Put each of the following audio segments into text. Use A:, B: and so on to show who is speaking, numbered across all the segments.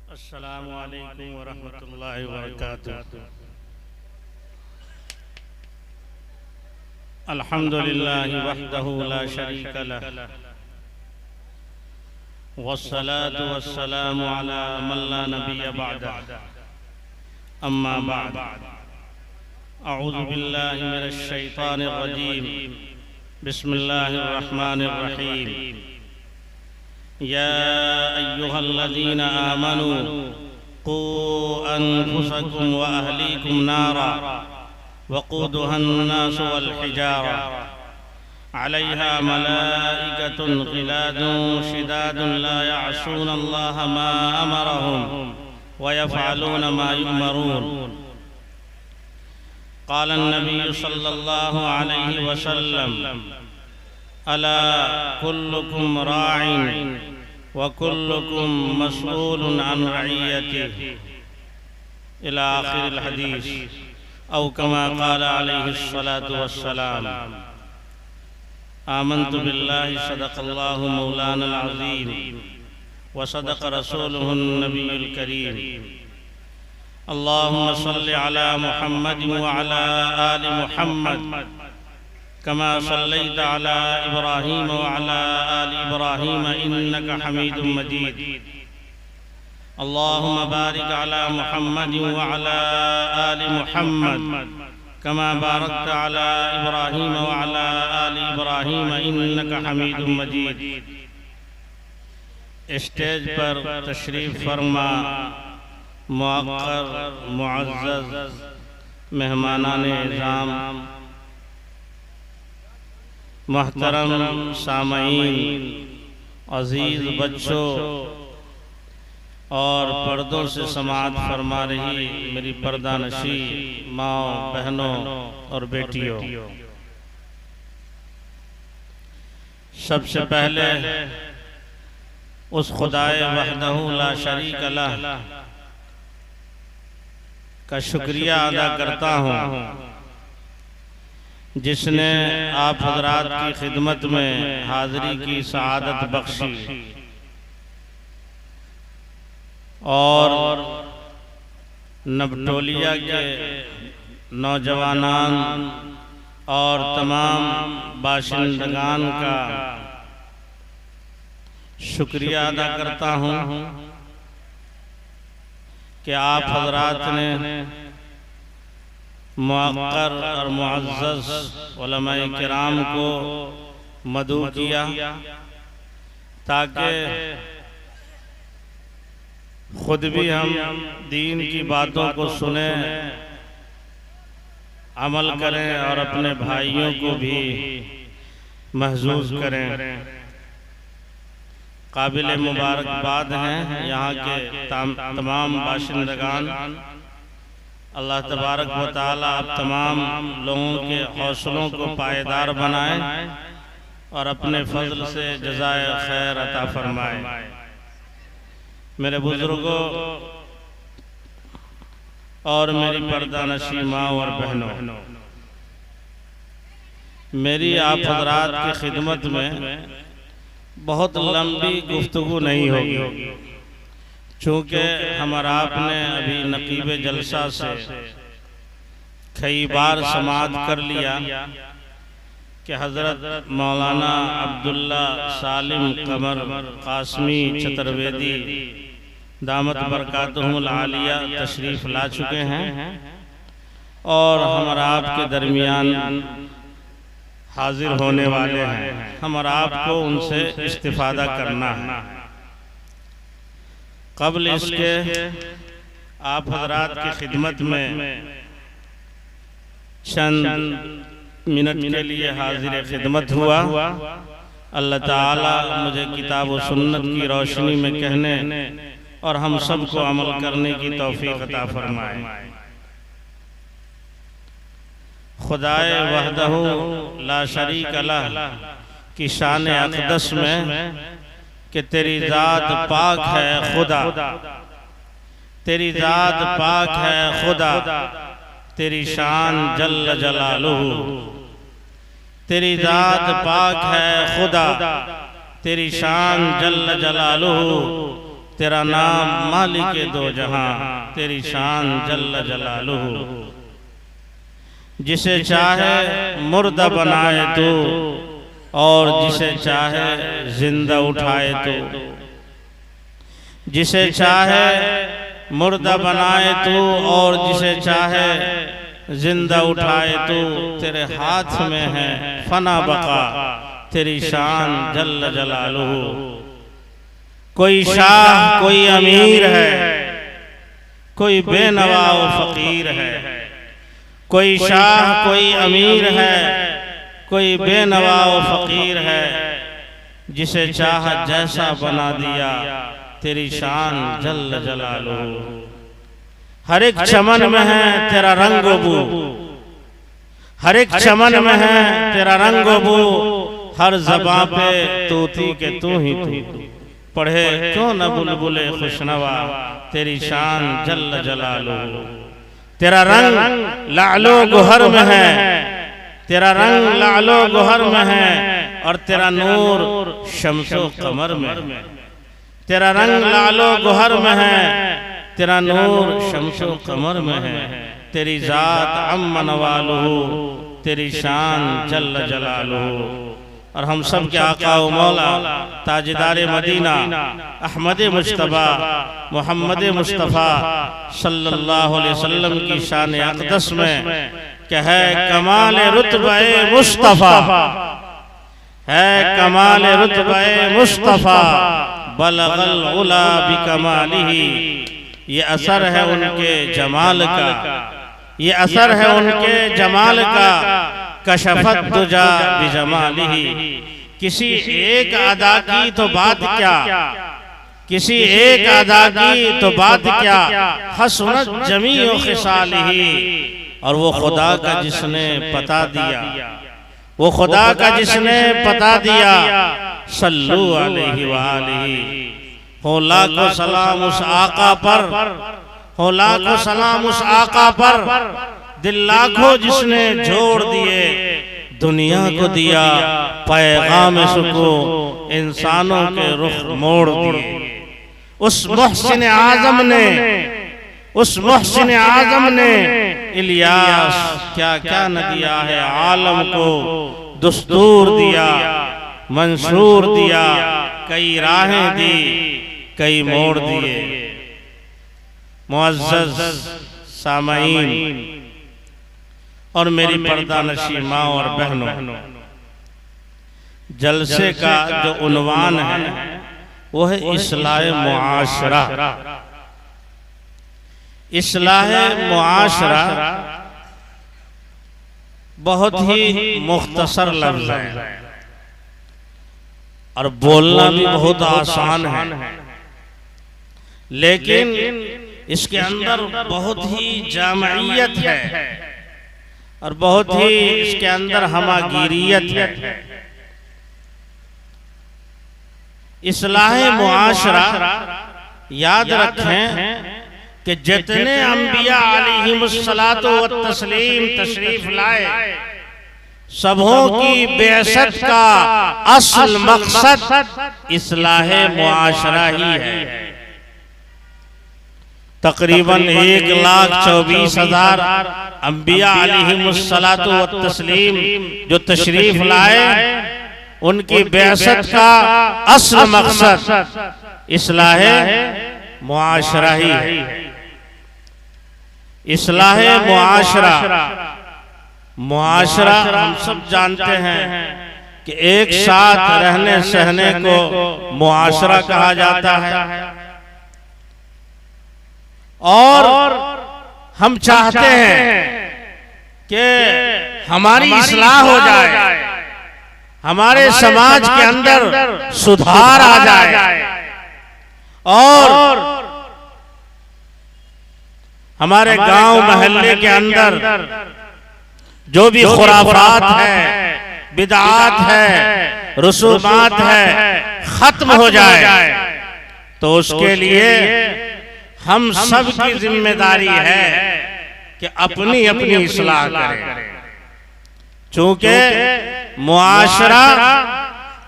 A: अस्सलामु अलैकुम वरहमतुल्लाहि वबरकातुहू। अल्हम्दुलिल्लाहि वहदहू ला शरीका लह वस्सलातु वस्सलामु अला मन ला नबिय्य बअदह। अम्मा बअद। अऊज़ु बिल्लाहि मिनश शैतानिर रजीम। बिस्मिल्लाहिर रहमानिर रहीम। या अय्युहल्लज़ीना आमनू क़ू अन्फुसकुम व अहलीकुम नारा वक़ूदुहन्नासु वल हिजारा अलैहा मलाइकतुन ग़िलादुन शिदादुन ला यअसूनल्लाह मा अमरहुम व यफ़अलून मा युअमरून। क़ाल अन्नबिय्यु सल्लल्लाहु अलैहि वसल्लम अला कुल्लुकुम राइन व कुल्लुकुम मसऊलुन अन रइयतिही इला आखिरिल हदीस औ कमा क़ाल अलैहिस्सलातु वस्सलाम। आमन्तु बिल्लाहि सदक़ल्लाहु मौलानल अज़ीम व सदक़ रसूलुहुन नबियुल करीम। अल्लाहुम्मा सल्लि अला मुहम्मद व अला आलि मुहम्मद कमा सल्लैता अला इब्राहीम व अला आलि इब्राहीम इन्नका हमीदुम मजीद। अल्लाहुम्मा बारिक अला मुहम्मद व अला आलि मुहम्मद कमा बारकता अला इब्राहीम व अला आलि इब्राहीम इन्नका हमीदुम मजीद। स्टेज पर तशरीफ फरमा मुअक्कर मुअज़्ज़ज़ मेहमानाने इज़ाम, मोहतरम सामईन, अजीज बच्चों और पर्दों से समाअत फरमा रही मेरी पर्दानशी माओ, बहनों और बेटियों, सबसे पहले उस खुदाए वहदहू ला शरीक लह का शुक्रिया अदा करता हूँ जिसने आप हजरात की खिदमत में हाजिरी की सआदत बख्शी और नबटोलिया के नौजवानान और तमाम बाशिंदगान का शुक्रिया अदा करता हूँ कि आप हजरात ने मुअक्कर और मुअज़्ज़ज़ उलमाए किराम को मदऊ किया ताकि खुद भी हम दीन की बातों को सुने, अमल करें और अपने भाइयों को भी महसूस करें। काबिल मुबारकबाद हैं यहाँ के तमाम बाशिंदगान। अल्लाह तबारक व तआला आप तमाम लोगों के हौसलों को पायदार बनाए और अपने फजल से जज़ाए खैर अता फरमाए। मेरे बुजुर्गों और मेरी पर्दानशी माँ और बहनों, मेरी आप हजरात की खिदमत में बहुत लंबी गुफ्तगू नहीं होगी, चूँकि हमारा आपने अभी नकीब जलसा से कई बार समाअत कर लिया कि हज़रत मौलाना अब्दुल्ला सालिम कमर कासमी चतुर्वेदी दामत बरकातुहुल आलिया तशरीफ़ ला चुके हैं और हमारा आपके दरमियान हाजिर होने वाले हैं। हमारा आपको उनसे इस्तिफादा करना है। कबल इसके आप हजरात की खिदमत में चंद मिनट के लिए हाजिर खिदमत हुआ। अल्लाह ताला मुझे किताब व सुन्नत की रोशनी में कहने और हम सबको अमल करने की तौफीक अता फरमाए। खुदाए वहदहू ला शरीक लह की शान अक़दस में कि तेरी ज़ात पाक है खुदा, तेरी ज़ात पाक है खुदा, तेरी शान जल्ल जलालुहू, तेरी ज़ात पाक है खुदा, तेरी शान जल्ल जलालुहू, तेरा नाम मालिक दो जहां, तेरी शान जल्ल जलालुहु। जिसे चाहे मुर्दा बनाए तू और जिसे चाहे जिंदा उठाए तू। जिसे चाहे मुर्दा बनाए तू और जिसे चाहे जिंदा उठाए तू। तेरे हाथ में है फना बका, तेरी शान जल्ल जलालुहु। कोई शाह कोई अमीर है, कोई बेनवा व फकीर है। कोई शाह कोई अमीर है, कोई बेनवा व फकीर है। जिसे चाह जैसा बना दिया, तेरी शान जल्ल जलालुहु। हर एक चमन में है तेरा रंग बू, हर एक चमन में है तेरा रंग बू। हर ज़बां पे तूती के तू ही तू। पढ़े क्यों न बुलबुले खुशनवा, तेरी शान जल्ल जलालुहु। तेरा रंग लालो गोहर में है, तेरा रंग लालो गोहर में है। और तेरा नूर शम्सो कमर में। तेरा रंग लालो गोहर में है, तेरा नूर शम्सो कमर में है। तेरी जात अम्मन वालुहु, तेरी शान जल्ल जलालुहु। और हम सब के आका व मौला ताजदार मदीना अहमद मुस्तफ़ा मोहम्मद मुस्तफ़ा सल्लल्लाहु अलैहि वसल्लम की शान अक़दस में क्या है कमाल रुतबे मुस्तफ़ा, है कमाल रुतबे मुस्तफ़ा। बलगल उला बिकमालिही, ये असर है उनके जमाल का, ये असर है उनके जमाल का। कशफत दुजा बिजमालिही, किसी एक अदा की तो बात क्या, किसी एक अदा की तो बात क्या। हसनत जमीओ खिसालिही, और वो खुदा का जिसने पता दिया, वो खुदा का जिसने पता दिया। सल्लु अलैहि व आलिही, हो लाखों सलाम उस आका पर, हो लाखों सलाम उस आका पर। दिल लाखों जिसने जोड़ दिए, दुनिया को दिया पैगाम सुको, इंसानों के रुख मोड़ दिए। उस मुहसिन आजम ने, उस मुहसिन आजम ने इलियास क्या क्या न दिया है आलम को। दुस्तूर दिया, मंसूर दिया, कई राहें दी, कई मोड़ दिए। मुअज़्ज़ज़ सामईन और मेरी पर्दा नशी माँ और बहनों, जलसे का जो उन्वान है वो है इस्लाह मुआशरा। इस्लाह मुआशरा बहुत ही मुख्तसर लफ्ज़ है और बोलना भी बहुत आसान है, लेकिन इसके अंदर बहुत ही जामइयत है और बहुत ही इसके अंदर हमागिरियत है। इस्लाह मुआशरा याद रखें कि जितने अंबिया अलैहिमुस्सलातु व तस्लीम तशरीफ लाए, सबों की बेअसत का असल मकसद इस्लाह मुआशरा ही है। तकरीबन 1,24,000 अंबिया अलैहिमुस्सलातु व तस्लीम जो तशरीफ लाए, उनकी बेअसत का असल मकसद इस्लाह मुआशरा ही है। इस्लाह मुआशरा, मुआशरा हम सब जानते हैं कि एक साथ रहने सहने को मुआशरा कहा जाता है। और हम चाहते हैं कि हमारी इस्लाह हो जाए, हमारे समाज के अंदर सुधार आ जाए और हमारे गांव मोहल्ले के अंदर जो भी खुराफात है, बिदआत है, रसूमात है, खत्म हो जाए। तो उसके लिए हम सब की जिम्मेदारी है कि अपनी अपनी इस्लाह करें, चूंकि मुआशरा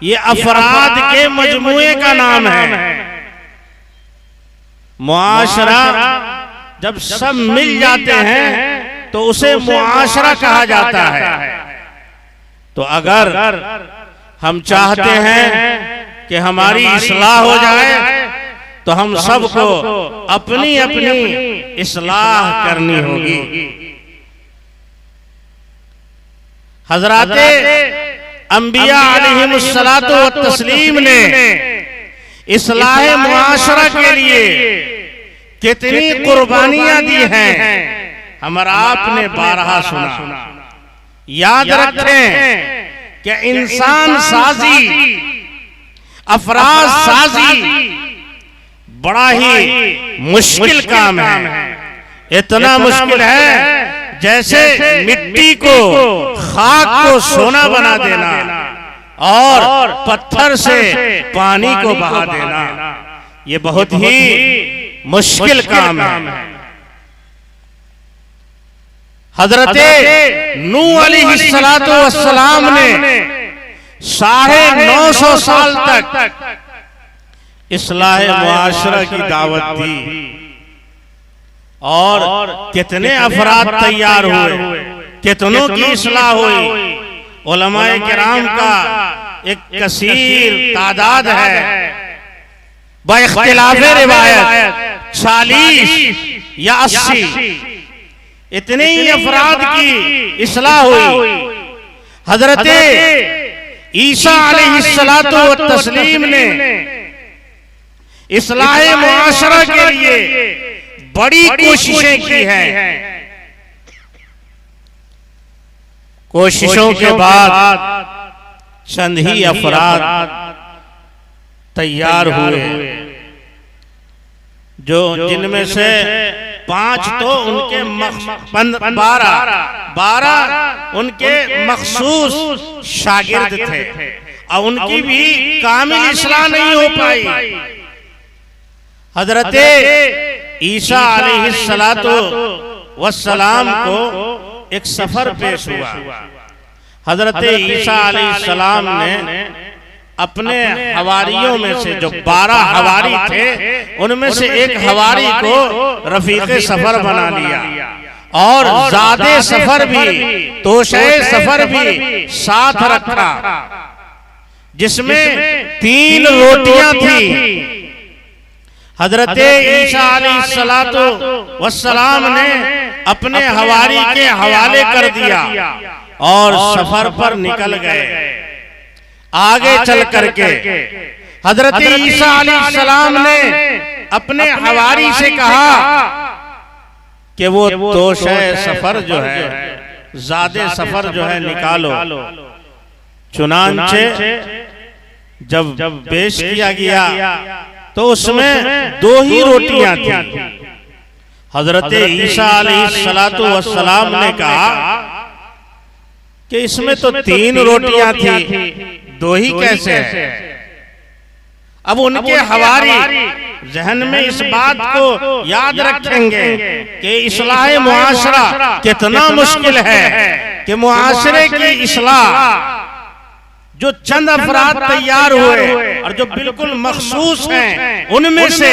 A: ये अफराद के मजमूए का नाम है। मुआशरा जब सब मिल जाते हैं तो उसे मुआशरा कहा जाता है। तो अगर हम चाहते हैं कि हमारी इस्लाह हो जाए तो हम सबको अपनी अपनी इस्लाह करनी होगी। हजराते अंबिया अलैहिमुस्सलातु व तस्लीम ने इस्लाह मुआशरा के लिए कितनी कुर्बानियां दी हैं, हमारा आपने बारहा सुना। याद रखें कि इंसान साजी, अफराज साजी बड़ा ही मुश्किल काम है। इतना मुश्किल है जैसे मिट्टी को, खाक को सोना बना देना और पत्थर से पानी को बहा देना, ये बहुत ही मुश्किल काम है। हजरते नूह अलैहिस्सलातु वस्सलाम ने 950 साल तक इस्लाह मुआशरा की दावत दी और कितने अफराद तैयार हुए, कितनों की इस्लाह हुई। उलमाए किराम का एक कसीर तादाद है, बइख्तिलाफे रिवायत 40 या 80 इतने ही अफराद की इस्लाह हुई। हजरते ईसा अलैहिस्सलातु व तस्लीम ने इस्लाह मुआशरा के लिए बड़ी कोशिशें की हैं। कोशिशों के बाद चंद ही अफराद तैयार हुए, जो जिनमें से 5 तो उनके 12 उनके मखसूस शागिर्द थे और उनकी भी कामिल इस्लाह नहीं हो पाई। हजरते ईसा अलैहिस्सलातु वस्सलाम को एक सफर पेश हुआ। हजरते ईसा अलैहिस्सलाम ने अपने हवारियों में से जो 12 हवारी थे, उनमें से एक हवारी को रफीक़े सफर बना लिया और ज़ादे सफर भी, तोशे सफर भी साथ रखा, जिसमें 3 रोटियां थी। हजरते ईसा अलैहिस्सलातु वस्सलाम ने अपने हवारी के हवाले कर दिया और सफर पर निकल गए। आगे चल करके हजरत ईसा अलैहिस्सलाम ने अपने हवारी से कहा कि वो तोशे सफर जो है, ज़ादे सफर जो है निकालो। चुनांचे जब पेश किया गया तो उसमें 2 ही रोटियां थी। हजरत ईसा अलैहिस्सलातु वस्सलाम ने कहा कि इसमें तो 3 रोटियां थी, 2 ही कैसे है। अब उनके हवारी जहन में इस बात को याद रखेंगे कि इस्लाह मुआशरा कितना मुश्किल है, कि मुआशरे की इस्लाह जो चंद अफराद तैयार हुए और जो बिल्कुल मखसूस हैं, उनमें से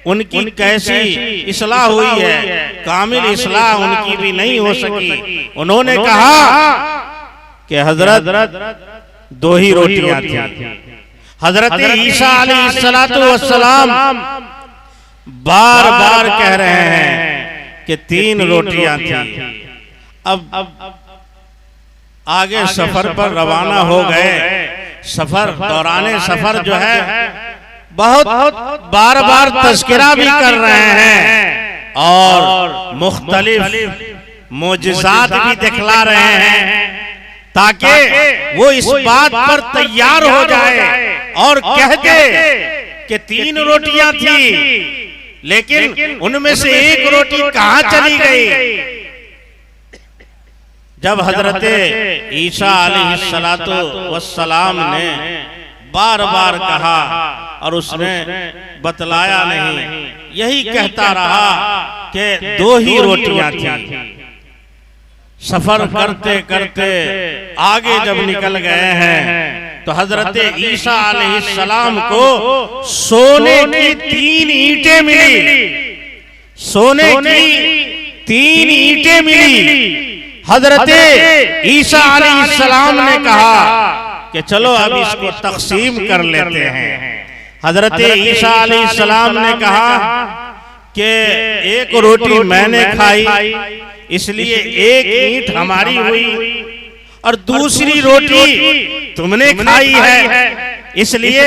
A: उनकी कैसी इस्लाह हुई है, कामिल इस्लाह उनकी भी नहीं हो सकी। उन्होंने कहा कि हजरत 2 ही रोटियां थी। हजरत ईसा अलैहिस्सलातु वस्सलाम बार बार कह रहे हैं कि 3 रोटियां थी। अब आगे सफर पर रवाना हो गए। सफर दौराने सफर जो है बहुत बार बार तज़किरा भी कर रहे हैं और मुख्तलिफ मोजिज़ात भी दिखला रहे हैं, ताकि वो इस बात पर तैयार हो जाए और कह दे कि 3 रोटियां थी, लेकिन उनमें से 1 रोटी कहां चली गई। जब हजरत ईसा अलैहिस्सलातु वस्सलाम ने बार बार कहा और उसने बतलाया नहीं, यही कहता रहा कि 2 ही रोटियां थी। सफर करते करते आगे जब निकल गए हैं तो हजरत ईसा अलैहिस्सलाम को सोने की 3 ईंटें मिली, सोने की 3 ईंटें मिली। हजरत ईसा अलैहिस्सलाम ने कहा कि चलो अब इसको तकसीम कर लेते हैं। हजरत ईसा अलैहिस्सलाम ने कहा कि एक रोटी मैंने खाई इसलिए एक ईंट हमारी हुई, और दूसरी रोटी तुमने खाई है इसलिए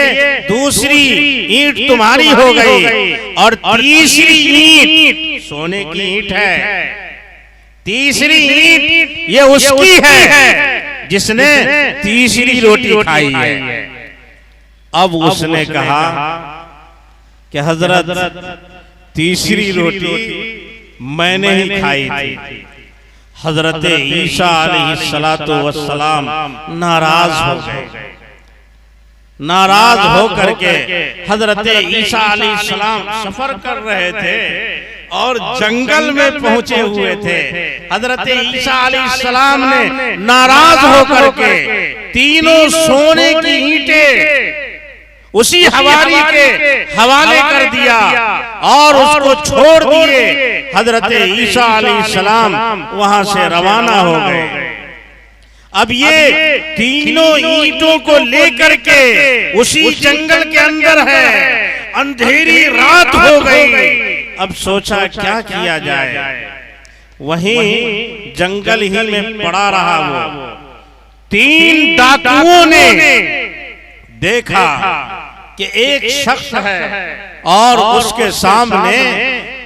A: दूसरी ईंट तुम्हारी हो गई, और तीसरी ईंट सोने की ईंट है, तीसरी ईंट ये उसकी है जिसने तीसरी रोटी खाई है। अब उसने कहा कि हजरत तीसरी रोटी मैंने ही खाई थी। हजरत ईसा अलैहिस्सलातु वस्सलाम नाराज हो गए। नाराज हो करके हजरत ईसा अलैहिस्सलाम सफर कर रहे थे और जंगल में पहुंचे हुए थे। हजरत ईसा अलैहिस्सलाम ने नाराज होकर के तीनों सोने की ईंटें उसी हवारी के हवाले कर दिया और उसको छोड़ दिए। हजरत ईसा अलैहिस्सलाम वहां से रवाना हो गए। अब ये तीनों ईंटों को लेकर के उसी जंगल के अंदर है, अंधेरी रात हो गई। अब सोचा क्या किया जाए, वहीं जंगल ही में पड़ा रहा वो। 3 डाकुओं ने देखा कि एक शख्स है और उसके सामने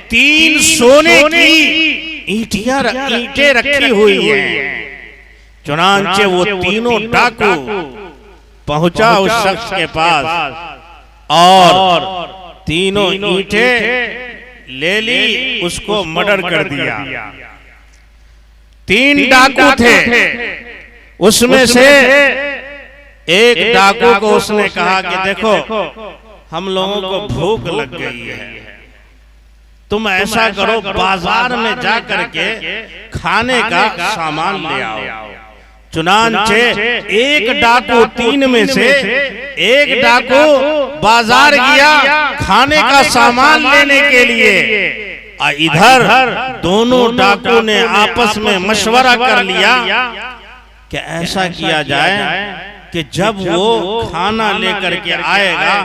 A: 3 सोने की ईंटें रखी हुई हैं। चुनांचे वो तीनों डाकू पहुंचा उस शख्स के पास और तीनों ईंटें ले ली, उसको मर्डर कर दिया। 3 डाकू थे, उसमें से एक डाकू को उसने कहा कि देखो हम लोगों को भूख लग गई है, तुम ऐसा करो बाजार में जा करके खाने का सामान ले आओ। चुनांचे एक डाकू 3 में से एक डाकू बाजार गया खाने का सामान लेने के लिए। इधर दोनों डाकू ने आपस में मशवरा कर लिया कि ऐसा किया जाए कि जब वो खाना लेकर के आएगा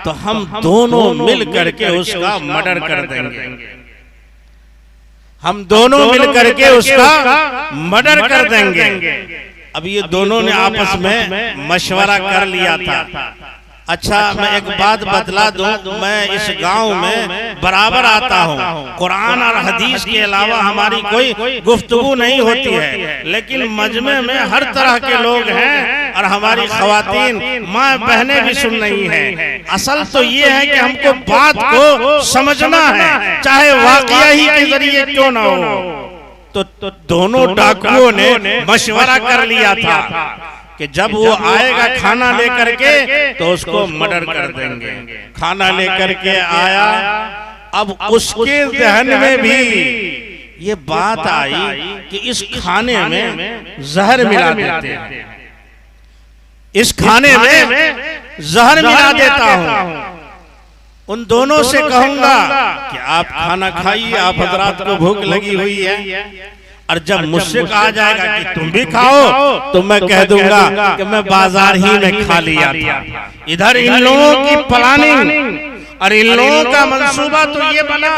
A: तो हम दोनों मिल करके उसका मर्डर कर देंगे, हम दोनों मिल करके उसका मर्डर कर देंगे। अब ये दोनों ने आपस में मशवरा कर लिया था। अच्छा, मैं एक बात बतला दूं, मैं इस गांव में बराबर आता हूं। कुरान और हदीस के अलावा हमारी कोई गुफ्तगू नहीं होती है, लेकिन मजमे में हर तरह के लोग हैं और हमारी खवातीन माँ बहनें भी सुन रही हैं। असल तो ये है कि हमको बात को समझना है, चाहे वाकया ही के जरिए क्यों ना हो। तो दोनों डाकुओं ने मशवरा कर लिया था कि जब वो आएगा खाना लेकर के तो उसको मर्डर कर देंगे। खाना लेकर के आया, अब उसके जहन में भी ये बात आई कि इस खाने में जहर मिला देते हैं, इस खाने में जहर मिला देता हूं। उन दोनों से कहूंगा कि आप खाना खाइए, आप हजरात को भूख लगी हुई है, और जब मुझसे कहा जाएगा कि तुम भी खाओ तो मैं कह दूंगा कि मैं बाजार ही में खा लिया था। इधर इन लोगों की प्लानिंग और इन लोगों का मंसूबा तो ये बना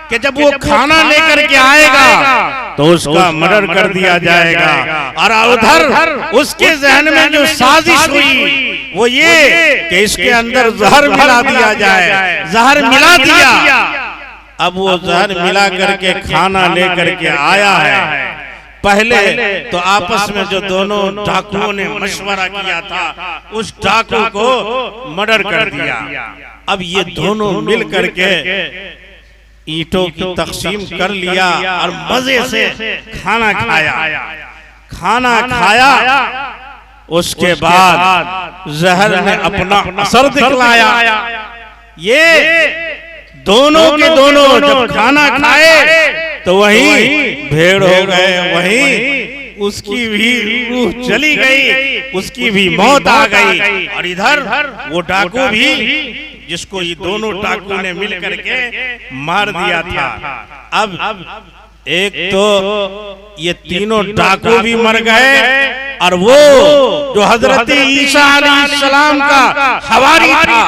A: कि जब वो खाना लेकर के आएगा तो उसका मर्डर कर दिया जाएगा, और उधर उसके जहन में जो साजिश हुई वो ये कि इसके अंदर जहर मिला दिया जाए। जहर मिला दिया, अब वो जहर मिला करके खाना लेकर के आया है। पहले तो आपस में जो दोनों डाकुओं ने मशवरा किया था उस डाकू को मर्डर कर दिया। अब ये दोनों मिल करके ईंटों की तकसीम कर लिया और मजे से खाना खाया। खाना खाया, उसके बाद जहर ने अपना असर दिखलाया। ये दोनों के दोनों जब खाना खाए तो वहीं भेड़ हो गए, वहीं उसकी भी रूह चली गई, उसकी भी मौत आ गई। और इधर वो डाकू भी, जिसको ये दोनों डाकू ने मिल करके मार दिया था। अब एक तो ये तीनों डाकू भी मर गए, और वो जो हजरत ईसा अलैहिस्सलाम का हवारी था,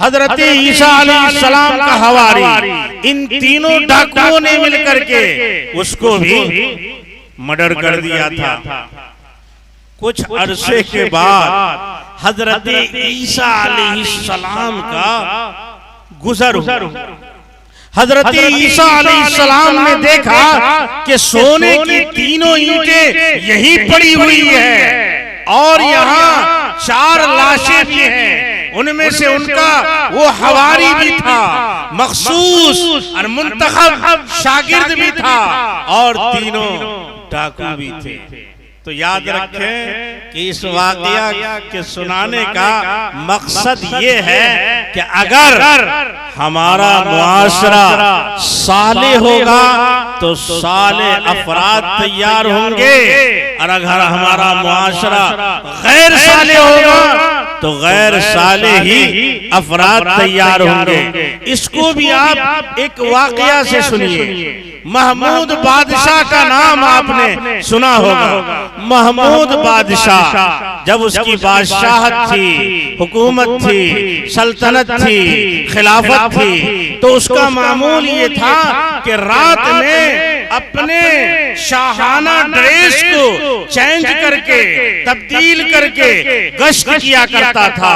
A: हजरत ईसा अलैहिस्सलाम का हवारी, इन तीनों डाकुओं ने मिलकर के उसको भी मर्डर कर दिया था। कुछ अरसे के बाद हजरत ईसा अलैहिस्सलाम का गुजर हुआ। हजरत ईसा अलैहिस्सलाम ने देखा कि सोने की तीनों ईंटें यहीं पड़ी हुई है, और यहाँ 4 लाशें भी हैं, उनमें से उनका वो हवारी भी था, मखसूस और मुंतखब शागिर्द भी था, और तीनों डाकू भी थे। तो याद रखें कि इस वाकया के सुनाने का मकसद ये है कि अगर हमारा मुआशरा साले होगा तो साले अफराद तैयार होंगे, और अगर हमारा मुआशरा गैर साले होगा तो गैर साले ही अफराद तैयार होंगे। इसको भी आप एक वाकया से सुनिए। महमूद बादशाह का नाम आपने सुना होगा। महमूद बादशाह, जब उसकी बादशाहत थी, हुकूमत थी, सल्तनत थी, खिलाफत थी, तो उसका मामूल ये था कि रात में अपने शाहाना ड्रेस को चेंज करके, तब्दील करके गश्त किया करता था।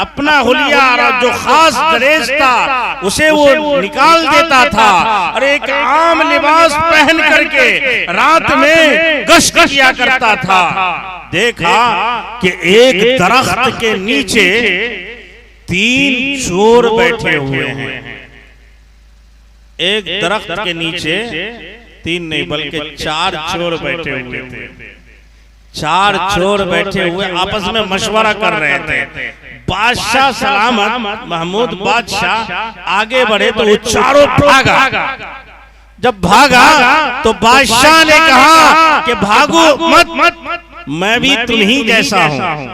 A: अपना हुलिया और जो खास ड्रेस था उसे वो निकाल देता था, और एक आम लिबास पहन करके रात में गश्त किया करता था। देखा कि एक दरख्त के नीचे 3 चोर बैठे हुए हैं। एक दरख्त के नीचे 3 नहीं बल्कि 4 चोर बैठे हुए थे। 4 चोर बैठे हुए आपस में मशवरा कर रहे थे। बादशाह सलामत महमूद बादशाह आगे बढ़े तो वो चारों भागा। जब भागा तो बादशाह ने कहा कि भागो मत, मैं भी तुम्हीं जैसा हूं।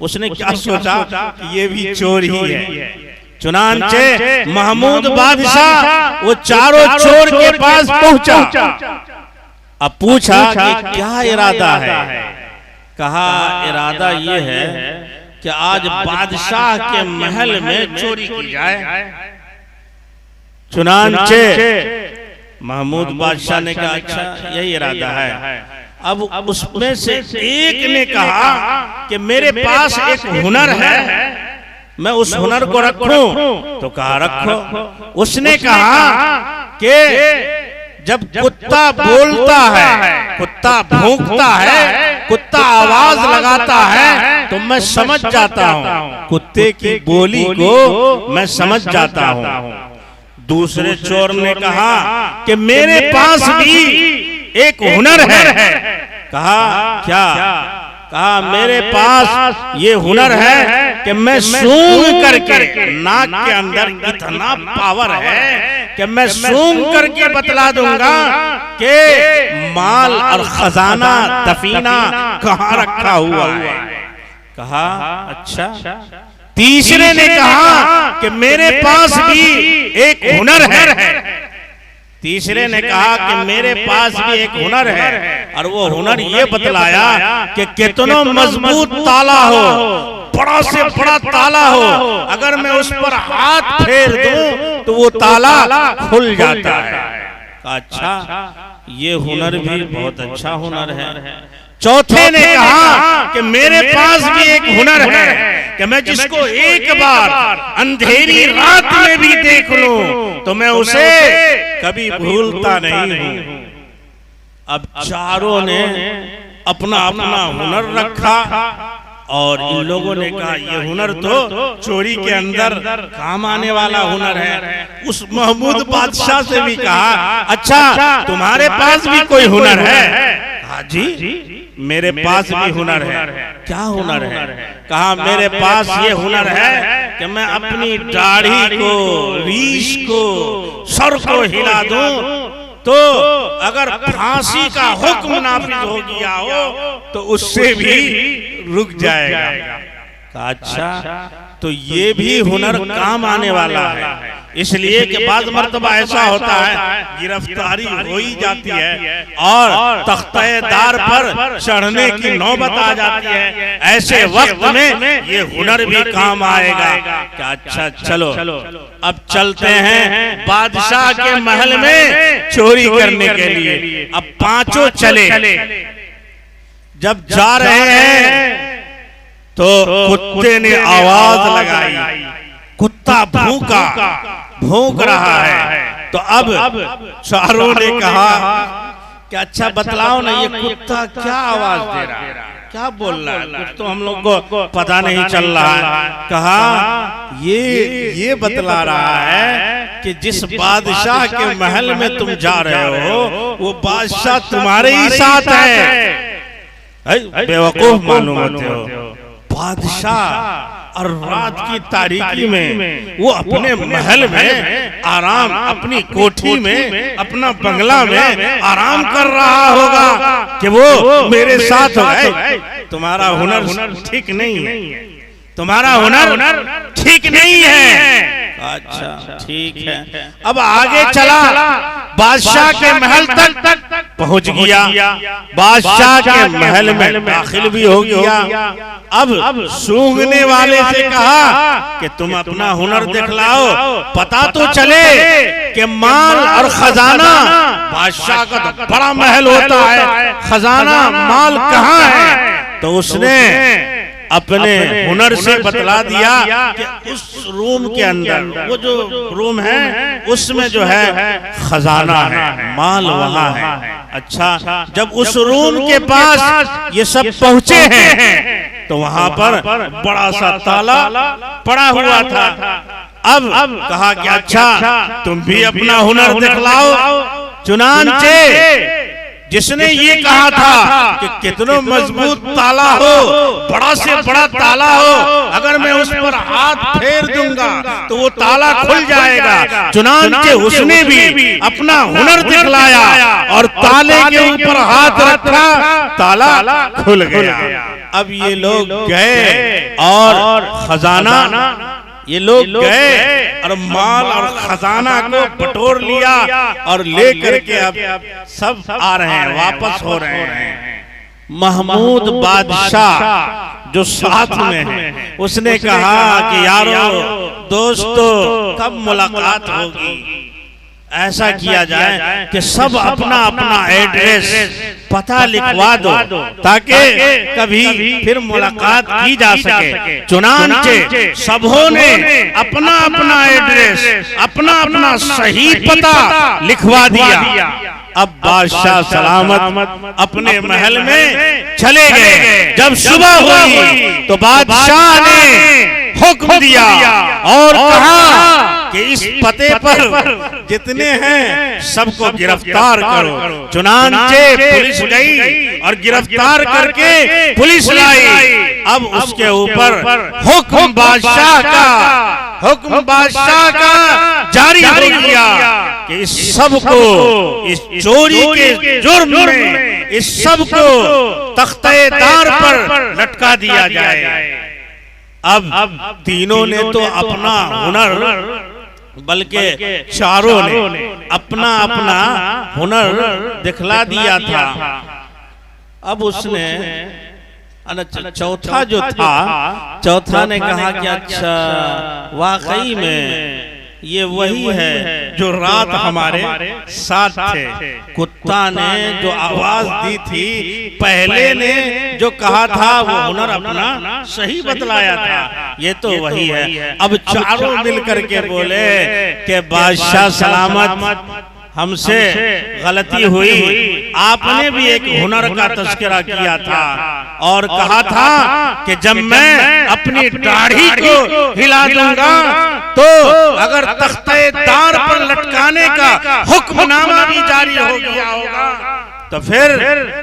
A: उसने क्या सोचा कि ये भी चोर ही है। चुनांचे महमूद बादशाह वो चारों चोर के पास पहुंचा। अब पूछा कि क्या इरादा है। कहा इरादा ये है कि आज बादशाह के महल में चोरी की जाए। चुनांचे महमूद बादशाह ने कहा अच्छा यही इरादा है। अब उसमें से एक ने कहा कि मेरे पास एक हुनर है, मैं उस हुनर को रखूं। तो कहा रखो। उसने कहा कि जब कुत्ता बोलता है, कुत्ता भौंकता है, कुत्ता आवाज लगाता है तो मैं समझ जाता हूँ, कुत्ते की बोली को मैं समझ जाता हूँ। दूसरे चोर ने कहा कि मेरे पास भी एक हुनर है। कहा क्या? कहा मेरे पास ये हुनर है कि मैं सूंघ करके, नाक के अंदर इतना पावर है कि मैं सूंघ करके बतला दूंगा कि माल और खजाना दफीना कहाँ रखा हुआ है। कहा अच्छा। तीसरे ने कहा कि मेरे पास भी एक हुनर है। तीसरे ने कहा कि मेरे पास भी एक हुनर है, और वो हुनर ये बतलाया कि कितना मजबूत ताला हो, बड़ा से बड़ा ताला हो, अगर मैं उस पर हाथ फेर दूं तो वो ताला खुल जाता है। अच्छा ये हुनर भी बहुत अच्छा हुनर है। चौथे ने कहा कि मेरे पास भी एक हुनर है कि मैं जिसको एक बार अंधेरी रात में भी देख लूं तो मैं उसे कभी भूलता नहीं हूं। अब चारों ने अपना अपना हुनर रखा, और इन लोगों ने कहा ये हुनर तो चोरी के अंदर काम आने वाला हुनर है। उस महमूद बादशाह से भी कहा अच्छा तुम्हारे पास भी कोई हुनर है? हाँ जी मेरे पास भी हुनर है। क्या हुनर है? कहा मेरे पास ये हुनर है कि मैं अपनी दाढ़ी को, रीछ को, सर को हिला दूं तो अगर फांसी का हुक्म नाफिज हो गया हो तो उससे भी रुक जाएगा। अच्छा, तो ये भी हुनर काम आने वाला है। इसलिए कि बाद मर्तबा ऐसा होता है गिरफ्तारी हो ही जाती है और तख्तेदार पर चढ़ने की नौबत आ जाती है। ऐसे वक्त में ये हुनर भी काम आएगा। क्या अच्छा, चलो अब चलते हैं बादशाह के महल में चोरी करने के लिए। अब पांचों चले, जब जा रहे हैं तो कुत्ते ने आवाज लगाई। कुत्ता भूख रहा है। तो अब चारों ने कहा कि अच्छा बतलाओ ना, ये कुत्ता क्या आवाज दे रहा है, क्या बोल रहा है, कुछ तो हम लोग को पता नहीं चल रहा है। कहा ये बतला रहा है कि जिस बादशाह के महल में तुम जा रहे हो वो बादशाह तुम्हारे ही साथ है। बेवकूफ मालूम होते हो। बादशाह और रात की तारीकी में वो अपने महल में आराम, अपनी कोठी में, अपना बंगला में आराम कर रहा होगा कि वो मेरे साथ है। तुम्हारा हुनर ठीक नहीं है, तुम्हारा हुनर ठीक नहीं है। अच्छा ठीक है। अब आगे चला, बादशाह के महल तक पहुंच गया। बादशाह के महल में दाखिल भी हो गया। अब सूंघने वाले से कहा कि तुम अपना हुनर दिखलाओ, पता तो चले कि माल और खजाना, बादशाह का तो बड़ा महल होता है, खजाना माल कहाँ है। तो उसने अपने हुनर से बतला दिया कि उस रूम के अंदर, वो जो रूम है उसमें जो है खजाना है, माल वहाँ है। अच्छा, जब उस रूम के पास ये सब पहुंचे हैं तो वहां पर बड़ा सा ताला पड़ा हुआ था। अब कहा कि अच्छा तुम भी अपना हुनर दिखलाओ। चुनांचे जिसने ये कहा था कि कितना मजबूत ताला हो, बड़ा से बड़ा ताला हो, अगर मैं उस पर हाथ फेर दूंगा तो वो ताला खुल जाएगा। चुनांचे उसने भी अपना हुनर दिखलाया और ताले के ऊपर हाथ रखा, ताला खुल गया। अब ये लोग गए और खजाना, ये लोग गए और माल और खजाना को बटोर लिया और लेकर के अब सब आ रहे हैं, वापस हो रहे हैं। महमूद बादशाह जो साथ में है उसने कहा कि यारो दोस्तों कब मुलाकात होगी। ऐसा किया जाए कि सब अपना अपना एड्रेस पता लिखवा दो ताकि कभी फिर मुलाकात की जा सके। चुनांचे सबों ने अपना अपना एड्रेस, अपना अपना सही पता लिखवा दिया। अब बादशाह सलामत अपने महल में चले गए। जब सुबह हुई तो बादशाह ने हुक्म दिया और कहा कि इस पते पर जितने हैं सबको गिरफ्तार करो। चुनांचे पुलिस गई और गिरफ्तार करके पुलिस लाई। अब उसके ऊपर हुक्म बादशाह का जारी हो गया कि इस सबको, इस चोरी के जुर्म में इस सबको तख्तेदार पर लटका दिया जाए। अब तीनों ने तो अपना हुनर, बल्कि चारों ने अपना अपना हुनर दिखला दिया था। अब उसने चौथा जो था, चौथा ने कहा कि अच्छा वाकई में ये वही है जो रात हमारे साथ थे। कुत्ता ने जो आवाज दी थी, पहले ने जो कहा था वो हुनर अपना सही बतलाया था, ये तो वही है। अब चारों मिलकर के बोले कि बादशाह सलामत, हमसे गलती हुई। आपने भी एक हुनर का तस्करा किया था और कहा था कि जब मैं अपनी दाढ़ी को हिला दूंगा तो अगर तख्तेदार पर लटकाने का हुक्मनामा भी जारी हो गया होगा तो फिर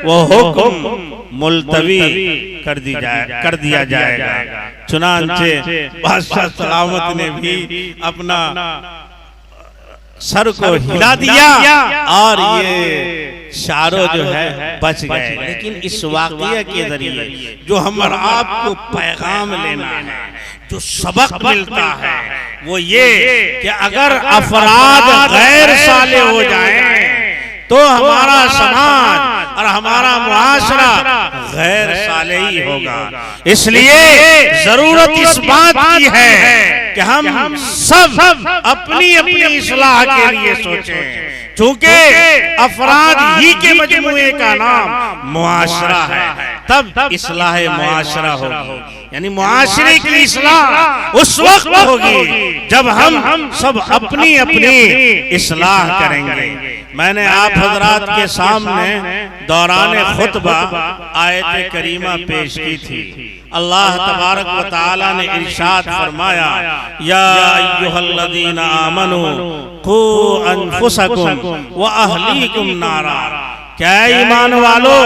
A: वो हुक्म मुलतवी कर दिया जाएगा। चुनांचे बादशाह सलामत ने भी अपना सर को हिला दिया और ये चारों जो है बच गए। लेकिन इस वाक़या के जरिए जो हमारा आपको पैगाम लेना है, जो सबक मिलता है वो ये कि अगर अफराद गैर साले हो जाएं तो हमारा समाज और हमारा मुआशरा गैर साले ही होगा। इसलिए जरूरत इस बात की है कि हम सब अपनी अपनी इस्लाह के लिए सोचें, चूंकि अफराद ही के मजमूए का नाम मुआशरा है, तब इस्लाह मुआशरा होगी। यानी मुआशरे की इस्लाह उस वक्त होगी जब हम सब अपनी अपनी इस्लाह करेंगे। मैंने आप हजरात के सामने दौरान खुतबा आयत करीमा पेश की थी। अल्लाह तबारक व तआला ने इरशाद फरमाया, या अय्युहल्लज़ीना आमनू कू अनफुसकुम व अहलीकुम नारा। क्या ईमान वालो,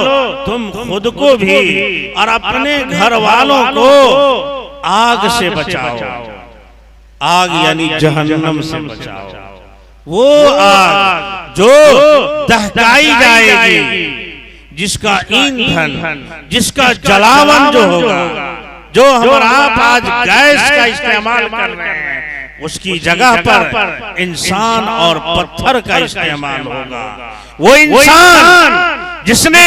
A: तुम खुद को भी और अपने घर वालों को आग से बचाओ। आग यानी जहन्नम से बचाओ। वो आग जो दहकाई जाएगी, जिसका ईंधन, जिसका जलावन जो होगा, जो हमारा आप आज गैस का इस्तेमाल कर रहे हैं, उसकी जगह पर इंसान और पत्थर का इस्तेमाल होगा। वो इंसान जिसने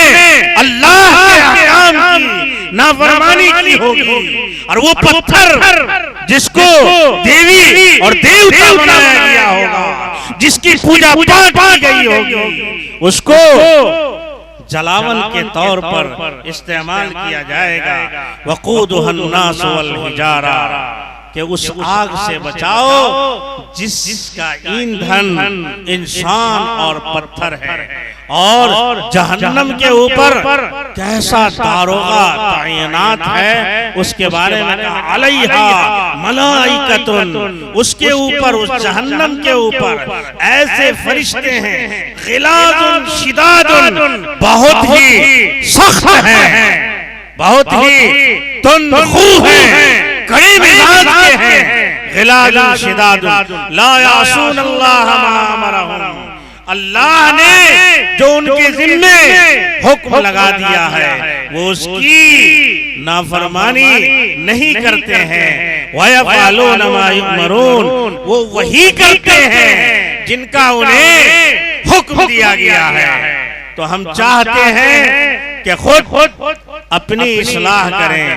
A: अल्लाह के अहकाम की नाफरमानी की होगी, और वो पत्थर जिसको देवी और देवता बनाया गया होगा, जिसकी पूजा पाठ की गई होगी, उसको जलावन के तौर पर इस्तेमाल किया जाएगा। वक़ूदुहन्नास वल हिजारा, कि उस आग से बचाओ जिसका ईंधन इंसान और पत्थर है। और जहन्नम के ऊपर कैसा दारोगा तैनात है उसके बारे में कहा, अलैहा मलाइकतुन, उसके ऊपर, उस जहन्नम के ऊपर ऐसे फरिश्ते हैं, गिलाजुन शिदादुन, बहुत ही सख्त हैं, बहुत ही तुंदखू हैं, कड़े मिजाज के हैं। गिलाजुन शिदादुन ला यासून अल्लाह मा अमरहुम, अल्लाह ने जो उनके जिम्मे हुक्म लगा दिया है वो उसकी नाफरमानी नहीं करते हैं। वयफ़अलूना मा युअमरून, वो वही करते हैं जिनका उन्हें हुक्म दिया गया है। तो हम चाहते हैं कि खुद अपनी इस्लाह करें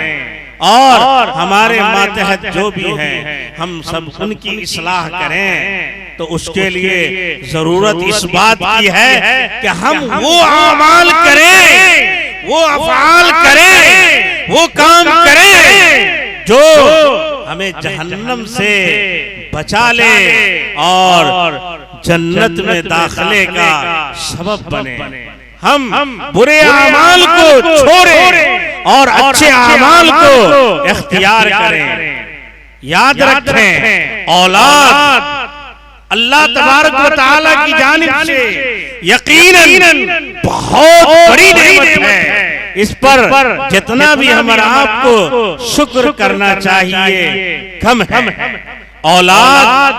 A: और हमारे मातहत जो भी हैं हम सब उनकी इस्लाह करें। तो उसके लिए जरूरत इस बात की है कि हम वो अमाल करें, वो अफ़आल करें, वो काम करें जो हमें जहन्नम से बचा ले और जन्नत में दाखिले का सबब बने। हम बुरे अमाल को छोड़ें और अच्छे अमाल को इख्तियार करें। याद रखें, औलाद अल्लाह तबारक व तआला की जानिब से यकीनन बहुत बड़ी नेमत है। इस पर जितना भी हमारा आपको शुक्र करना चाहिए कम है। औलाद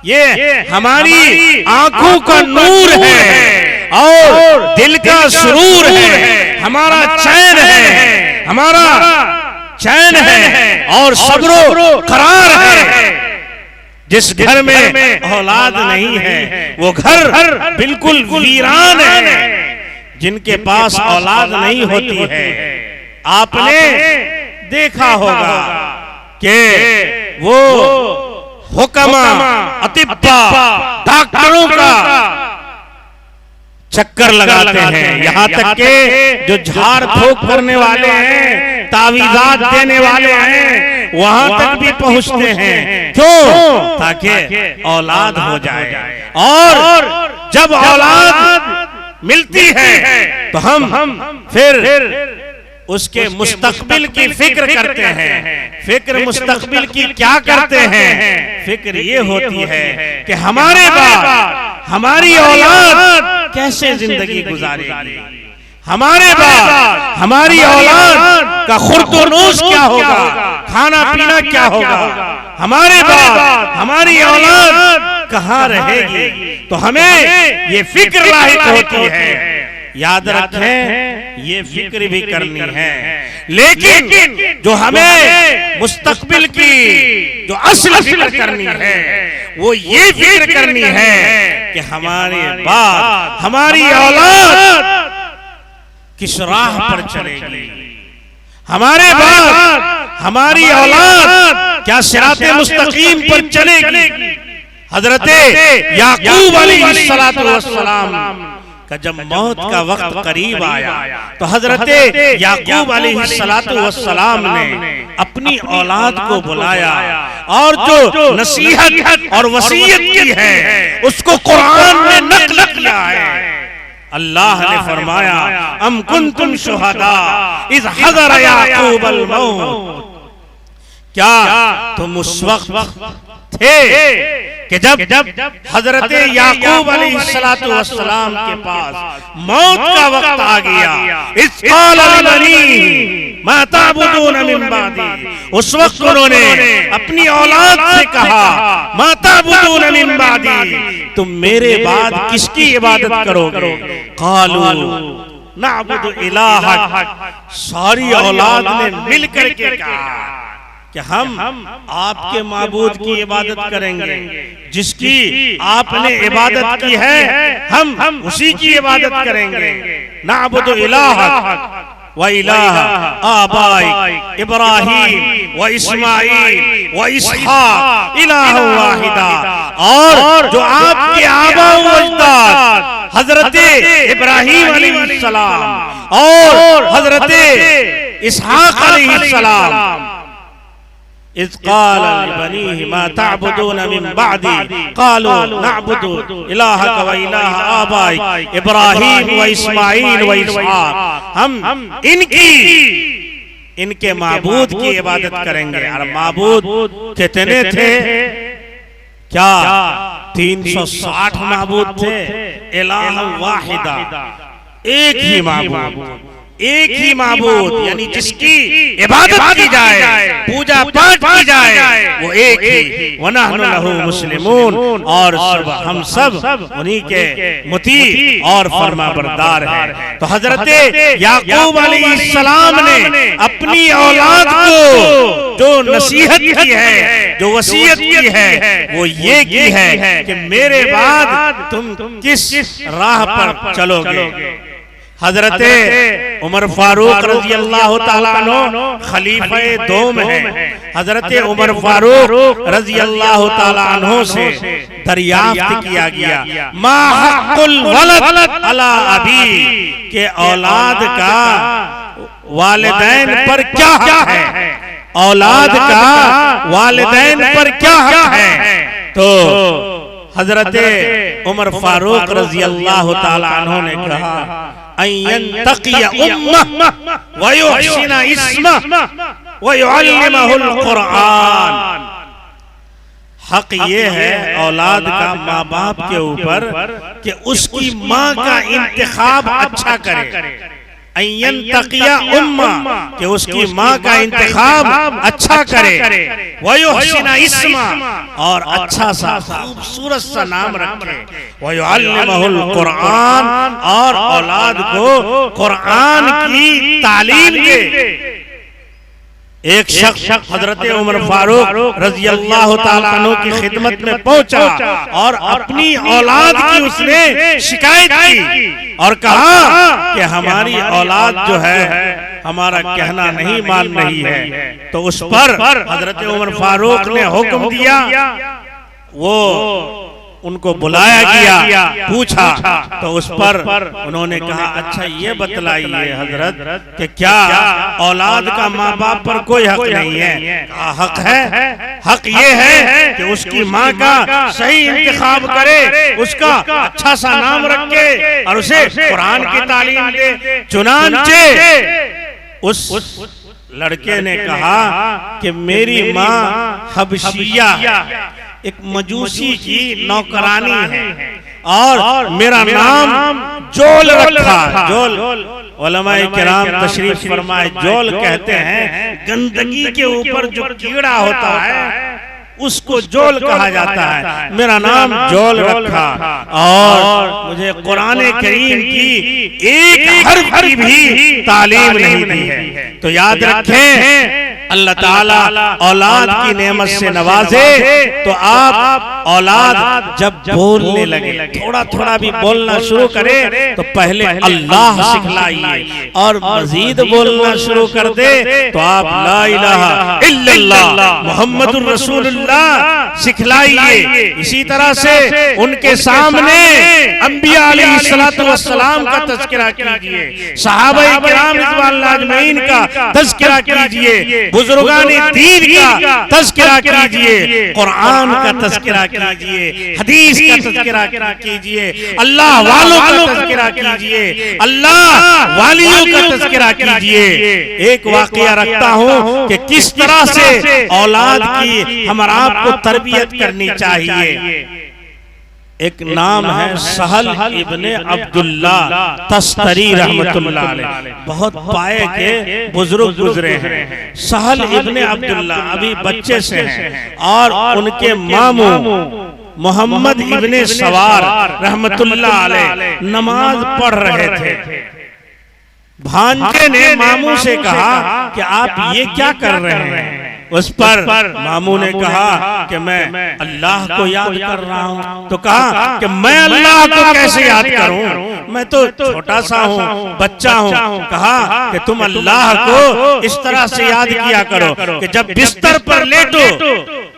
A: ये हमारी आंखों का नूर है और दिल का सुरूर है, हमारा चैन है, हमारा चैन है और सब्रो करार है। जिस घर में औलाद नहीं है वो घर बिल्कुल वीरान है। जिनके पास औलाद नहीं होती है, आपने देखा होगा कि वो हुक्मा, अतिब्बा, डॉक्टरों का चक्कर लगाते हैं। यहाँ तक के जो झाड़ फूंक करने वाले हैं, तावीज़ात देने वाले हैं, वहां तक भी पहुंचते हैं। क्यों? ताकि औलाद हो जाए। और जब औलाद मिलती है तो हम फिर उसके मुस्तकबिल की फिक्र करते हैं। फिक्र मुस्तकबिल की क्या करते हैं? फिक्र ये होती है कि हमारे बाद हमारी औलाद कैसे जिंदगी गुजारेगी, हमारे बाद हमारी औलाद का खुर्द-ओ-नूश क्या होगा, खाना पीना क्या होगा, हमारे बाद हमारी औलाद कहाँ रहेगी। तो हमें ये फिक्र लाहिक होती है, याद रखें ये फिक्र भी करनी है। लेकिन जो हमें मुस्तकबिल की जो असल फिक्र करनी है वो ये फिक्र करनी है कि हमारे बाद हमारी औलाद किस राह पर चलेगी, हमारे बाद हमारी औलाद क्या सिराते मुस्तकीम पर चलेगी। हजरते याकूब अलैहिस्सलातु वस्सलाम का जब मौत का वक्त करीब आया तो हजरते याकूब अलैहिस्सलातु वस्सलाम ने अपनी औलाद को बुलाया और जो नसीहत और वसीयत की है उसको कुरान में नक़ल किया है। अल्लाह ने फरमाया अम कुंतुम शुहदा इज़ हज़र याकूब अल मौत, क्या तुम उस वक्त थे कि जब हजरत याकूब अलैहिस्सलातु वस्सलाम के पास मौत का वक्त आ गया। इस क़ाल लिबनीही मा ताबुदून मिन बादी, उस वक्त उन्होंने अपनी औलाद से कहा मा ताबुदून मिन बादी, तुम मेरे बाद किसकी इबादत करोगे। क़ालू नअबुदु इलाहक, सारी औलाद ने मिलकर के कहा कि हम आपके माबूद की इबादत करेंगे, जिसकी आपने इबादत की है हम उसी की इबादत करेंगे। नअबुदु इलाहक व इलाह आबाइक इब्राहीम व इस्माईल व इसहाक इलाहन वाहिदा, और जो आपके आबा व अजदाद हजरत इब्राहीम अलैहिस्सलाम और हजरत इसहाक अलैहिस्सलाम इज़ क़ाल लिबनीही मा तअबुदून मिन बादी क़ालू नअबुदु इलाहक व इलाह आबाइक इब्राहीम व इस्माईल व इसहाक, हम इनके माबूद की इबादत करेंगे। और माबूद कितने थे, क्या 360 माबूद थे। इलाह वाहिदा, एक ही माबूद, एक ही माबूद, यानी जिसकी इबादत की जाए, पूजा पाठ की जाए, वो एक ही। वनहनु लहू मुस्लिमून, और हम सब उन्हीं के मुती और फरमाबरदार हैं। तो हजरत याकूब अलैहिस्सलाम ने अपनी औलाद को जो नसीहत की है, जो वसीयत की है, वो ये की है कि मेरे बाद तुम किस राह पर चलोगे। हजरत उमर फारूक रजी अल्लाह तआला अन्हु खलीफे दोम हैं। हजरत उमर फारूक रजी अल्लाह तआला अन्हु से दरियाफ्त किया गया मा हक़्क़ुल वलद अला अबी, के औलाद का वालिदैन पर क्या हक है, औलाद का वालिदैन पर क्या हक है। तो हजरत उमर फारूक रजी अल्लाह तआला अन्हु ने कहा अयंतकिया उम्मह व युहसिना इस्मह व युअल्लिमहुल कुरान, हक ये है औलाद का माँ बाप के ऊपर कि उसकी माँ का इंतखाब अच्छा करे। अयंतकिया उम्मह, कि उसकी माँ का इंतखाब अच्छा करे। व युहसिना इस्मह, और अच्छा सा खूबसूरत सा नाम रखे। व युअल्लिमहुल कुरान, और औलाद को कुरान की तालीम दे। एक शख्स हजरत उमर फारूक रजी अल्लाह तआला अन्हु की खिदमत में पहुंचा और अपनी औलाद की उसने शिकायत की और कहा कि हमारी औलाद जो है हमारा कहना नहीं मान रही है। तो उस पर हजरत उमर फारूक ने हुक्म दिया, वो उनको बुलाया गया, पूछा, तो उस पर उन्होंने कहा अच्छा ये बतलाइए हजरत कि क्या औलाद का माँ बाप पर कोई हक नहीं है। हक है, हक ये है कि उसकी माँ का सही इंतखाब करे, उसका अच्छा सा नाम रखे और उसे कुरान की तालीम दे। चुनांचे उस लड़के ने कहा कि मेरी माँ हबशिया एक मजूसी की नौकरानी है और मेरा नाम जोल रखा। जोल उलमाए किराम तशरीफ फरमाए, जोल कहते हैं गंदगी के ऊपर जो कीड़ा होता है उसको जोल कहा जाता है। मेरा नाम जोल रखा और मुझे कुरान करीम की एक हर्फ की भी तालीम नहीं दी है। तो याद रखें, अल्लाह ताला औलाद की नेमत से नवाजे तो आप औलाद जब बोलने लगे, थोड़ा थोड़ा भी बोलना शुरू करे तो पहले अल्लाह सिखलाइए, और मजीद बोलना शुरू कर दे तो आप ला इलाहा इल्लल्लाह मुहम्मदुर रसूलुल्लाह सिखलाइए। इसी तरह से उनके सामने अंबिया अलैहिस्सलातु वस्सलाम का तज़किरा कीजिए, सहाबाए किराम रिज़वानुल्लाह अजमईन का तज़किरा कीजिए, बुजुर्गाने दीन का तज़किरा कीजिए, कुरान का तज़किरा कीजिए, हदीस का तज़किरा कीजिए, अल्लाह वालों का तज़किरा कीजिए, अल्लाह वालियों का तज़किरा कीजिए। एक वाक़या रखता हूँ कि किस तरह से औलाद की हमारा आपको तरबियत करनी चाहिए। एक नाम है सहल इब्ने अब्दुल्ला तस्तरी रहमतुल्लाह अलैह, बहुत पाए के बुजुर्ग गुजरे हैं। सहल इब्ने अब्दुल्ला अभी बच्चे से हैं और उनके मामू मोहम्मद इब्ने सवार रहमतुल्लाह अलैह नमाज पढ़ रहे थे। भांजे ने मामू से कहा कि आप ये क्या कर रहे हैं? उस पर मामू ने कहा कि मैं अल्लाह को याद कर रहा हूँ। तो कहा कि मैं अल्लाह को कैसे याद करूँ, मैं तो छोटा सा हूँ, बच्चा हूँ। कहा कि तुम अल्लाह को इस तरह से याद किया करो कि जब बिस्तर पर लेटो,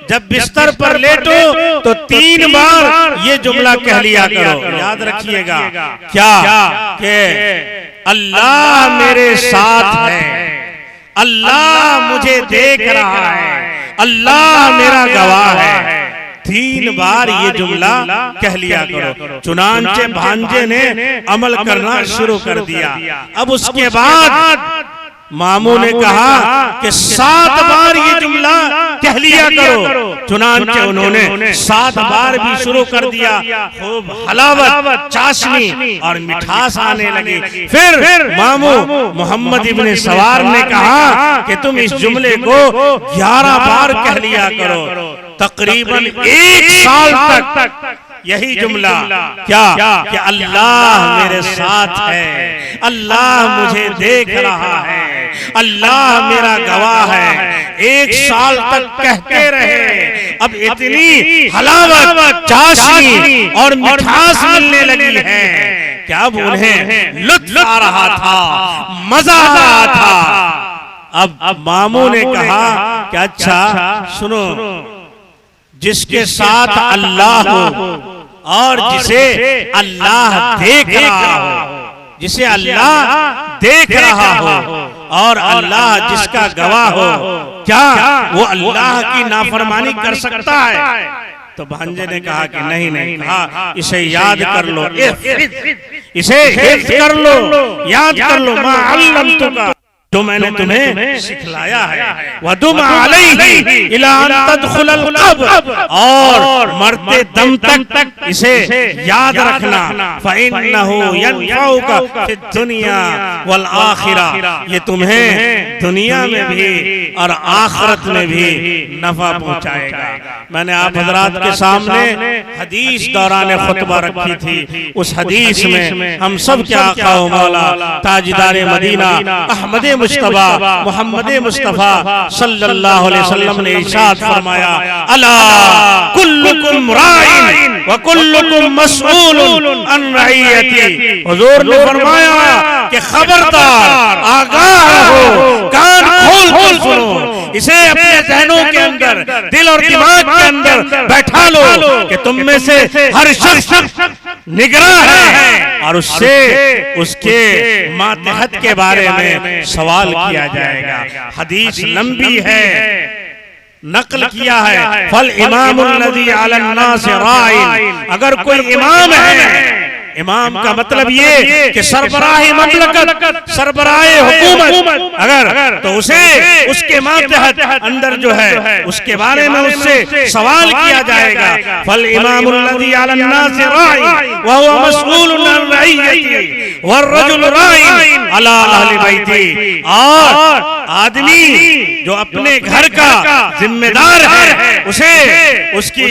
A: जब बिस्तर पर लेटो तो 3 बार ये जुमला कह लिया करो। याद रखिएगा क्या कि अल्लाह मेरे साथ है, अल्लाह मुझे देख रहा है, अल्लाह मेरा गवाह है। 3 बार ये जुमला कह लिया करो। चुनांचे भांजे ने अमल करना शुरू कर दिया। अब उसके बाद मामू ने कहा कि 7 बार ये जुमला कह लिया करो। चुनांचे उन्होंने 7 बार भी शुरू कर दिया। खूब हलावत, चाशनी और मिठास आने लगी। फिर मामू मोहम्मद इब्ने सवार ने कहा कि तुम इस जुमले को 11 बार कह लिया करो। तकरीबन 1 साल तक यही जुमला क्या कि अल्लाह मेरे साथ है, अल्लाह मुझे देख रहा है, अल्लाह मेरा गवाह है। 1 साल तक कहते रहे। अब इतनी हलावत, चाशनी और मिठास मिलने लगी है कि अब उन्हें लुत्फ आ रहा था, मजा आ रहा था। अब मामू ने कहा कि अच्छा सुनो, जिसके साथ अल्लाह हो और जिसे अल्लाह देख रहा हो, जिसे अल्लाह देख रहा हो और अल्लाह जिसका गवाह हो, क्या वो अल्लाह की नाफरमानी कर सकता है? तो भांजे ने कहा कि नहीं नहीं। कहा इसे याद कर लो, इसे हिफ्ज़ कर लो, याद कर लो, मा अल्लमतुका, जो मैंने तुम्हें सिखलाया है। वदुम अलैहि इला अन तदखुलल क़ब्र, और मरते दम तक इसे याद रखना। फ़इन्नहु यनफ़उका फ़िद दुनिया वल आखिरा, ये तुम्हें दुनिया में भी और आखिरत में भी नफा पहुंचाएगा। मैंने आप हजरात के सामने हदीस दौरान खुतबा रखी थी। उस हदीस में हम सब के आका व मौला ताजदार मदीना अहमद मुस्तफा मोहम्मद मुस्तफा सल्लल्लाहु अलैहि वसल्लम ने इरशाद फरमाया, अला कुल्लुकुम राइन व कुल्लुकुम मसऊलुन अन रइयती। हुजूर ने फरमाया कि खबरदार, आगाह रहो, कान खोल सुनो, इसे अपने ज़हनों के अंदर, दिल और दिमाग के अंदर बैठा लो कि तुम में से हर शख्स निगरान है और उससे उसके मातहत के बारे में सवाल किया जाएगा। हदीस लंबी है, नकल किया है। फल इमामुल लज़ी अलन नास राइन, अगर कोई इमाम है, इमाम का मतलब ये कि सरबराह ममलकत, सरबराह हुकूमत अगर, तो उसे उसके मातहत अंदर जो है उसके बारे में उससे सवाल किया जाएगा। फल इमामुल लज़ी अलन नास राइन व हुवा मसऊलुन अन रइयती,
B: वर्रजुल राइन अला अहली बैती, और आदमी जो अपने घर का जिम्मेदार है उसे उसकी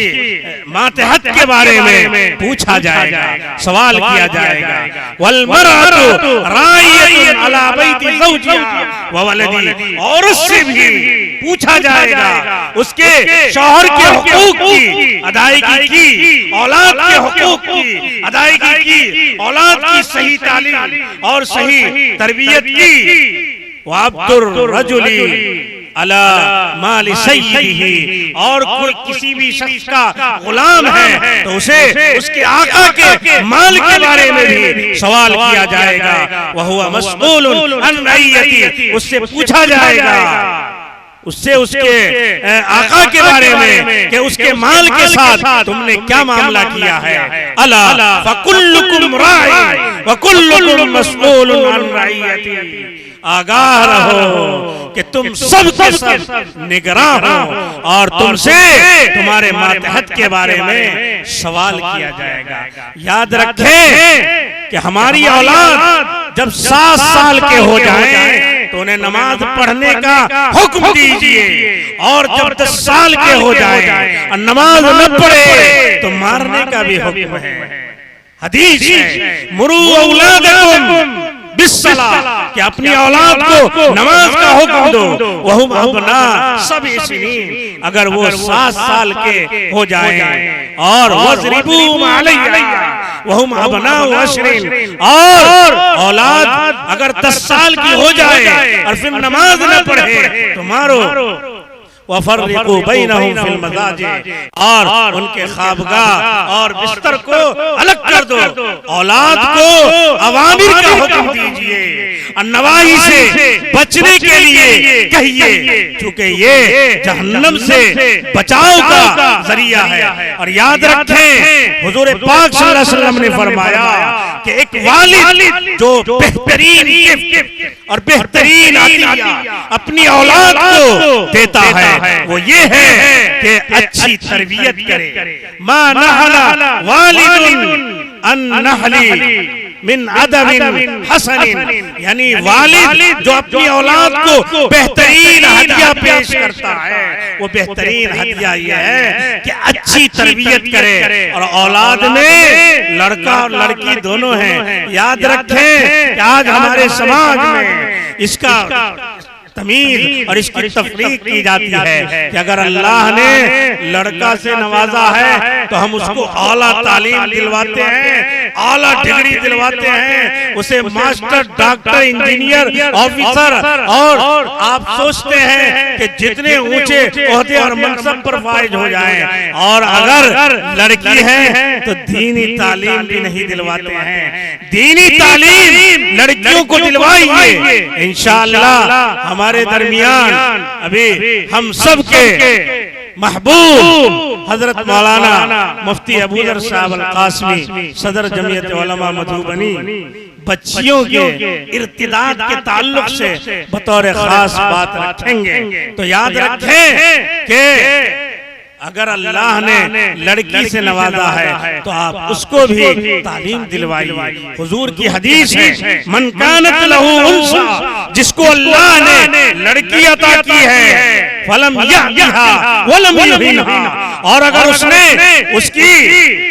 B: मातहत के बारे में पूछा जाएगा, सवाल किया जाएगा। वल मरअतु राइयतुन अला बैती ज़ौजिहा व वलदी, और उससे भी पूछा जाएगा उसके शौहर के हुकूक की अदायगी की, औलाद के हुकूक की अदायगी की, औलाद की सही तालीम और सही तरबियत की। वअब्दुर रजुली अला माली सय्यिदिही, और कोई किसी भी शख्स का गुलाम है तो उसे उसके आका के माल के बारे में भी सवाल किया जाएगा। वहुवा मस्ऊलुन अन रइयती, उससे पूछा जाएगा उससे उसके आका के बारे में कि उसके माल के साथ तुमने क्या मामला किया है। अला फकुल्लुकुम राइन व कुल्लुकुम मस्ऊलुन अन रइयती, आगाह रहो कि तुम सब के सब निगरां हो और तुमसे तुम्हारे मातहत के बारे में सवाल किया जाएगा। याद रखें कि हमारी औलाद जब 7 साल के हो जाएं तो उन्हें नमाज पढ़ने का हुक्म दीजिए, और जब 10 साल के हो जाएं और नमाज न पढ़े तो मारने का भी हुक्म है। हदीस है मुरू औलादकुम बिस्सला, कि अपनी औलाद को नमाज का हुक्म दो। वहुम अबना सबई सिनीन, अगर वो 7 साल के हो जाएं, और वज़रिबूहुम अलैहा वहुम अबना अशरीन, और औलाद अगर 10 साल की हो जाए और फिर नमाज न पढ़े तो मारो। वफर्रिकू बैनहुम फिल मज़ाजी, और उनके ख्वाबगाह और बिस्तर को अलग कर दो। औलाद को अवामिर का हुक्म दीजिए और नवाही से बचने के लिए कहिए, क्योंकि ये जहन्नम से बचाव का जरिया है। और याद रखें हुजूर पाक सल्लल्लाहु अलैहि वसल्लम ने फरमाया कि एक वालिद जो बेहतरीन गिफ्ट और बेहतरीन अतिया अपनी औलाद को देता है वो ये है कि अच्छी तरबियत करे। मा नहला वालिदुन अन नहली मिन अदबिन हसनिन, यानी वालिद जो अपनी औलाद को बेहतरीन हदिया पेश करता है वो बेहतरीन हदिया ये है कि अच्छी तरबियत करे। और औलाद में लड़का और लड़की दोनों हैं। याद रखें कि आज हमारे समाज में इसका तमीज और इसकी तफरीक की जाती है कि अगर अल्लाह ने लड़का से नवाजा है तो हम उसको आला तालीम दिलवाते हैं, आला डिग्री दिलवाते हैं, उसे मास्टर, डॉक्टर, इंजीनियर, ऑफिसर, और आप सोचते हैं कि जितने ऊंचे ओहदे और मनसब पर फाइज हो जाएं। और अगर लड़की है तो दीनी तालीम भी नहीं दिलवाते हैं। दीनी तालीम लड़कियों को दिलवाइए, इंशाअल्लाह हमारे दरमियान अभी हम सब के महबूब हजरत मौलाना मुफ्ती अबूजर साहब अल कासमी सदर जमीयत उलमा मधुबनी बच्चियों के इर्तिदाद के ताल्लुक से बतौर खास बात रखेंगे। तो याद रखें कि अगर अल्लाह ने लड़की से नवाजा है तो आप उसको भी तालीम दिलवाइए। हुजूर की हदीस है मन कानत लहू उन्सा, जिसको अल्लाह ने लड़की अता की है फलम यहदिहा वलम युहिनहा, और अगर उसने उसकी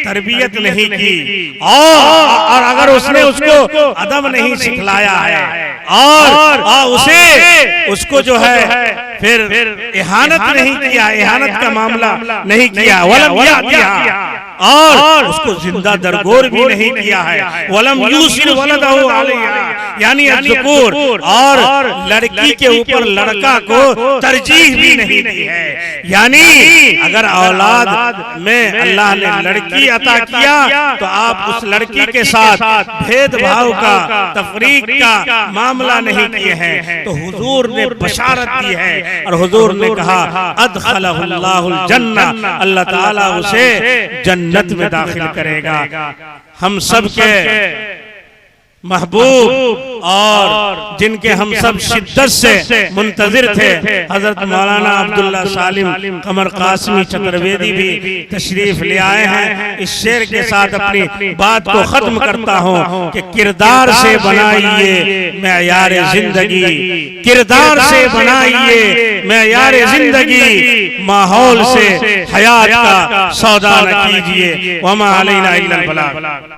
B: तरबियत नहीं की और अगर उसने उसको अदब नहीं सिखलाया है और उसे उसको जो है फिर इहानत नहीं किया, इहानत का मामला नहीं किया, वलम यहदिहा, और उसको जिंदा दरगोर भी नहीं किया है, वलम यूसिल वलदहु अलैहा, यानी अज़्ज़ुकूर, और लड़की के ऊपर लड़का को तरजीह भी नहीं दी है। यानी अगर औलाद में अल्लाह ने लड़की अता किया तो आप उस लड़की के साथ भेदभाव का, तफरीक का मामला नहीं किए हैं। तो हुजूर ने बशारत दी है और हुजूर ने कहा अदखलहुल्लाहुल जन्नह, अल्लाह ताला उसे जन्नत में दाखिल करेगा। हम सब के महबूब और जिनके हम सब शिद्दत से मुंतजिर थे, हजरत मौलाना अब्दुल्ला सालिम कमर कासमी चतुर्वेदी भी तशरीफ ले आए हैं। इस शेर के साथ अपनी बात को खत्म करता हूँ कि किरदार से बनाइए मेयार जिंदगी, किरदार से बनाइए मेयार जिंदगी, माहौल से हयात का सौदा न कीजिए। वमा अलैना इल्लल बलाग।